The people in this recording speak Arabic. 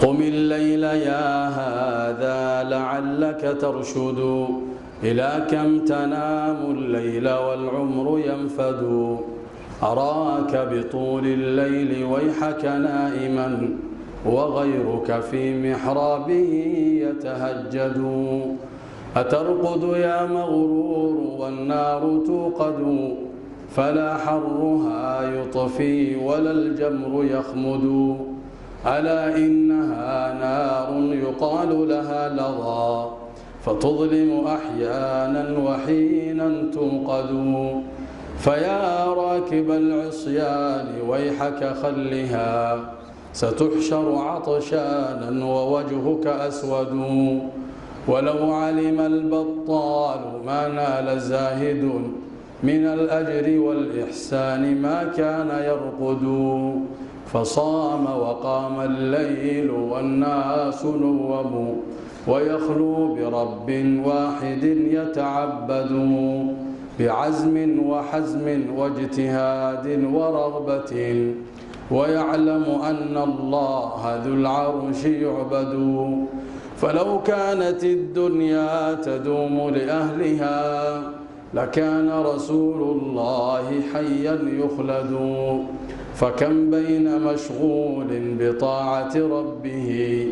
قم الليل يا هذا لعلك ترشد إلى كم تنام الليل والعمر ينفد أراك بطول الليل ويحك نائما وغيرك في محرابه يتهجد أترقد يا مغرور والنار توقد فلا حرها يطفي ولا الجمر يخمد ألا إنها نار يقال لها لظى فتظلم أحيانا وحينا توقد فيا راكب العصيان ويحك خلها ستحشر عطشانا ووجهك أسود ولو علم البطال ما نال زاهد من الأجر والإحسان ما كان يرقد فصام وقام الليل والناس نوموا ويخلو برب واحد يتعبد بعزم وحزم واجتهاد ورغبة ويعلم أن الله ذو العرش يعبد فلو كانت الدنيا تدوم لأهلها لكان رسول الله حيا يخلد فكم بين مشغول بطاعة ربه